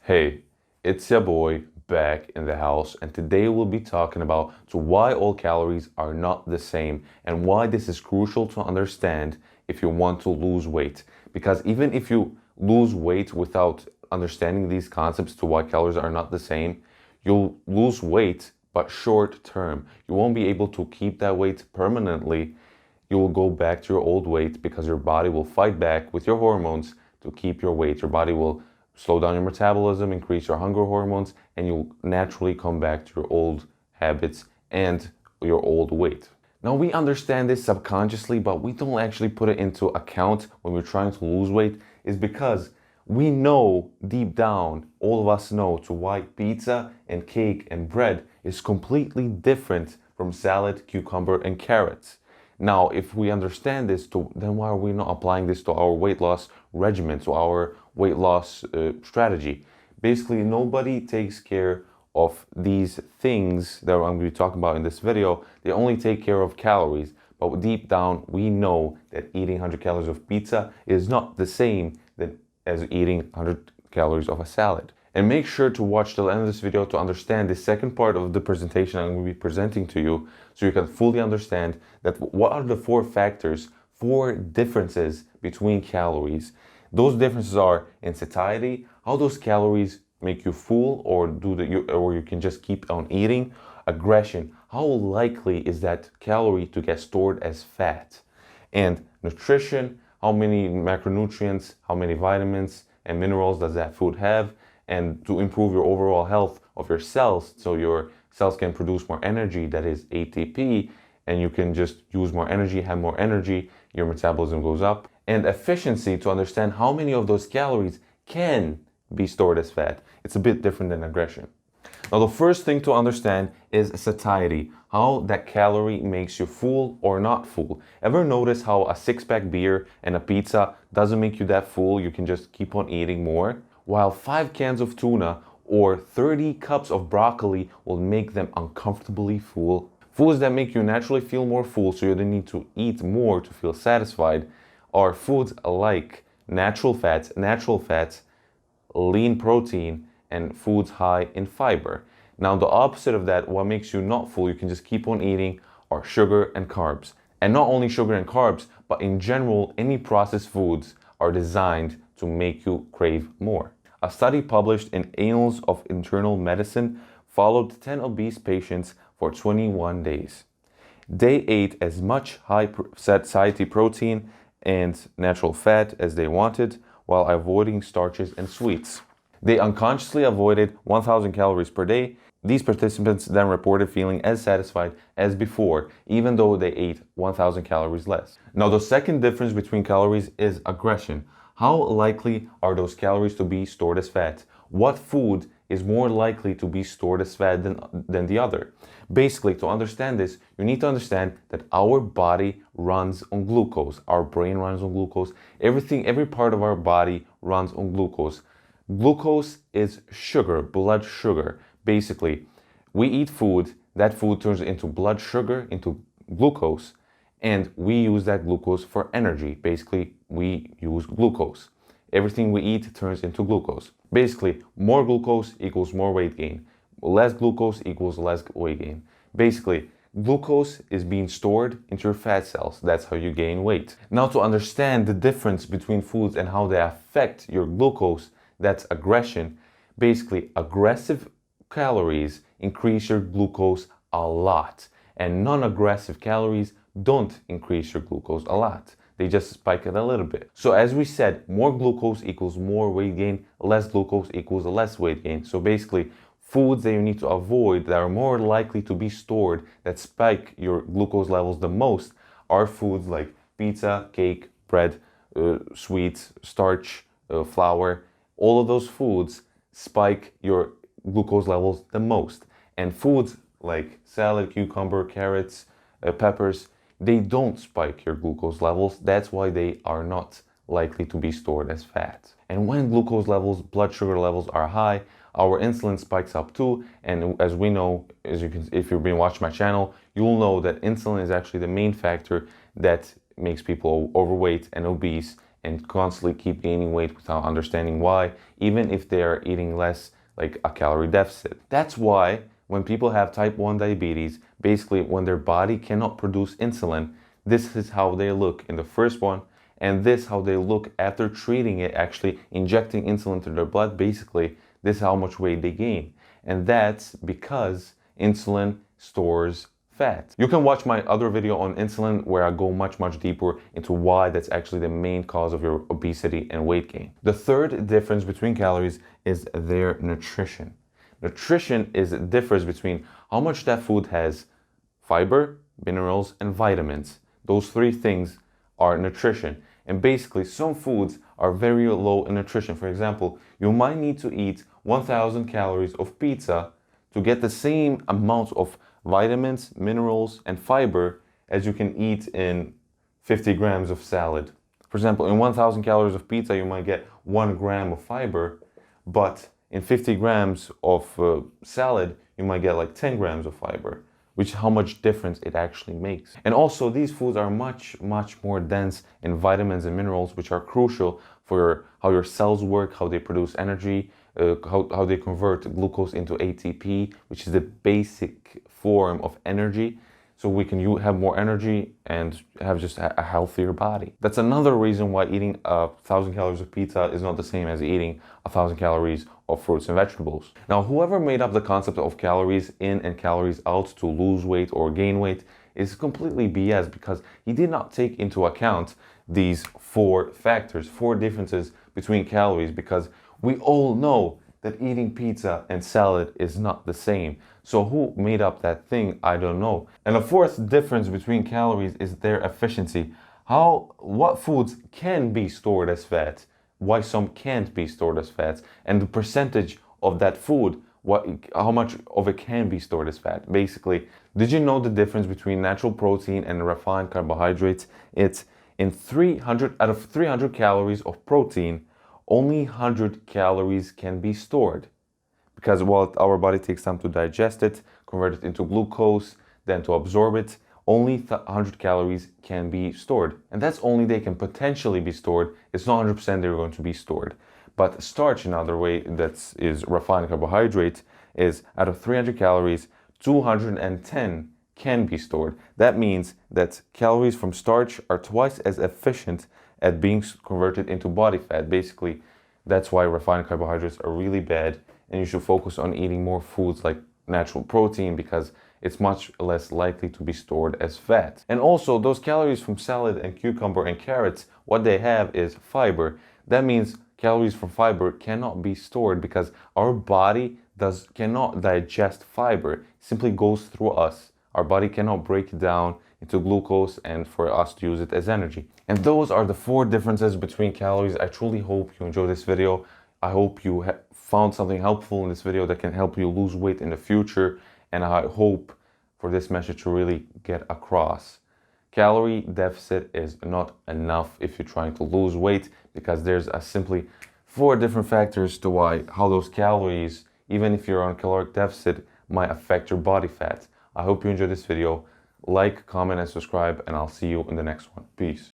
Hey, it's your boy back in the house, and today we'll be talking about why all calories are not the same and why this is crucial to understand if you want to lose weight. Because even if you lose weight without understanding these concepts to why calories are not the same, you'll lose weight, but short term. You won't be able to keep that weight permanently. You will go back to your old weight because your body will fight back with your hormones to keep your weight. Your body will slow down your metabolism, increase your hunger hormones, and you'll naturally come back to your old habits and your old weight. Now, we understand this subconsciously, but we don't actually put it into account when we're trying to lose weight, is because we know deep down, all of us know, to why pizza and cake and bread is completely different from salad, cucumber, and carrots. Now, if we understand this, then why are we not applying this to our weight loss regimen, to our weight loss strategy? Basically, nobody takes care of these things that I'm going to be talking about in this video. They only take care of calories. But deep down, we know that eating 100 calories of pizza is not the same as eating 100 calories of a salad. And make sure to watch till the end of this video to understand the second part of the presentation I'm going to be presenting to you, so you can fully understand that what are the four factors, four differences between calories. Those differences are in satiety, how those calories make you full or you can just keep on eating. Aggression, how likely is that calorie to get stored as fat. And nutrition, how many macronutrients, how many vitamins and minerals does that food have, and to improve your overall health of your cells, so your cells can produce more energy, that is ATP, and you can just use more energy, have more energy, your metabolism goes up. And efficiency, to understand how many of those calories can be stored as fat. It's a bit different than aggression. Now, the first thing to understand is satiety, how that calorie makes you full or not full. Ever notice how a six-pack beer and a pizza doesn't make you that full? You can just keep on eating more. While 5 cans of tuna or 30 cups of broccoli will make them uncomfortably full. Foods that make you naturally feel more full, so you don't need to eat more to feel satisfied, are foods like natural fats, lean protein, and foods high in fiber. Now, the opposite of that, what makes you not full, you can just keep on eating, are sugar and carbs. And not only sugar and carbs, but in general, any processed foods are designed to make you crave more. A study published in Annals of Internal Medicine followed 10 obese patients for 21 days. They ate as much high satiety protein and natural fat as they wanted, while avoiding starches and sweets. They unconsciously avoided 1,000 calories per day. These participants then reported feeling as satisfied as before, even though they ate 1,000 calories less. Now, the second difference between calories is aggression. How likely are those calories to be stored as fat? What food is more likely to be stored as fat than the other? Basically, to understand this, you need to understand that our body runs on glucose. Our brain runs on glucose. Every part of our body runs on glucose. Glucose is sugar, blood sugar. Basically, we eat food, that food turns into blood sugar, into glucose, and we use that glucose for energy. Basically, we use glucose. Everything we eat turns into glucose. Basically, more glucose equals more weight gain. Less glucose equals less weight gain. Basically, glucose is being stored into your fat cells. That's how you gain weight. Now, to understand the difference between foods and how they affect your glucose, that's aggression. Basically, aggressive calories increase your glucose a lot, and non-aggressive calories don't increase your glucose a lot. They just spike it a little bit. So as we said, more glucose equals more weight gain, less glucose equals less weight gain. So basically, foods that you need to avoid that are more likely to be stored, that spike your glucose levels the most, are foods like pizza, cake, bread, sweets, starch, flour. All of those foods spike your glucose levels the most. And foods like salad, cucumber, carrots, peppers, they don't spike your glucose levels. That's why they are not likely to be stored as fat. And when glucose levels, blood sugar levels are high, our insulin spikes up too. And as we know, if you've been watching my channel, you'll know that insulin is actually the main factor that makes people overweight and obese and constantly keep gaining weight without understanding why, even if they are eating less, like a calorie deficit. That's why when people have type 1 diabetes, basically when their body cannot produce insulin, this is how they look in the first one, and this how they look after treating it, actually injecting insulin to their blood. Basically, this is how much weight they gain. And that's because insulin stores fat. You can watch my other video on insulin where I go much deeper into why that's actually the main cause of your obesity and weight gain. The third difference between calories is their nutrition. Nutrition is the difference between how much that food has fiber, minerals, and vitamins. Those three things are nutrition. And basically, some foods are very low in nutrition. For example, you might need to eat 1,000 calories of pizza to get the same amount of vitamins, minerals, and fiber as you can eat in 50 grams of salad. For example, in 1,000 calories of pizza, you might get 1 gram of fiber, but in 50 grams of salad, you might get like 10 grams of fiber, which is how much difference it actually makes. And also, these foods are much more dense in vitamins and minerals, which are crucial for how your cells work, how they produce energy, how they convert glucose into ATP, which is the basic form of energy, so we can have more energy and have just a healthier body. That's another reason why eating 1,000 calories of pizza is not the same as eating 1,000 calories of fruits and vegetables. Now, whoever made up the concept of calories in and calories out to lose weight or gain weight is completely BS, because he did not take into account these four factors, four differences between calories, because we all know that eating pizza and salad is not the same. So who made up that thing? I don't know. And the fourth difference between calories is their efficiency. What foods can be stored as fat, why some can't be stored as fats, and the percentage of that food, how much of it can be stored as fat. Basically, did you know the difference between natural protein and refined carbohydrates? It's in 300 out of 300 calories of protein, only 100 calories can be stored, because while our body takes time to digest it, convert it into glucose, then to absorb it, only 100 calories can be stored. And that's only they can potentially be stored. It's not 100% they're going to be stored. But starch, another way that is refined carbohydrate, is out of 300 calories, 210 can be stored. That means that calories from starch are twice as efficient at being converted into body fat. Basically, that's why refined carbohydrates are really bad, and you should focus on eating more foods like natural protein, because it's much less likely to be stored as fat. And also, those calories from salad and cucumber and carrots, what they have is fiber. That means calories from fiber cannot be stored, because our body cannot digest fiber. It simply goes through us. Our body cannot break it down into glucose and for us to use it as energy. And those are the four differences between calories. I truly hope you enjoyed this video. I hope you found something helpful in this video that can help you lose weight in the future. And I hope for this message to really get across. Calorie deficit is not enough if you're trying to lose weight, because there's simply four different factors to how those calories, even if you're on caloric deficit, might affect your body fat. I hope you enjoyed this video. Like, comment, and subscribe, and I'll see you in the next one. Peace.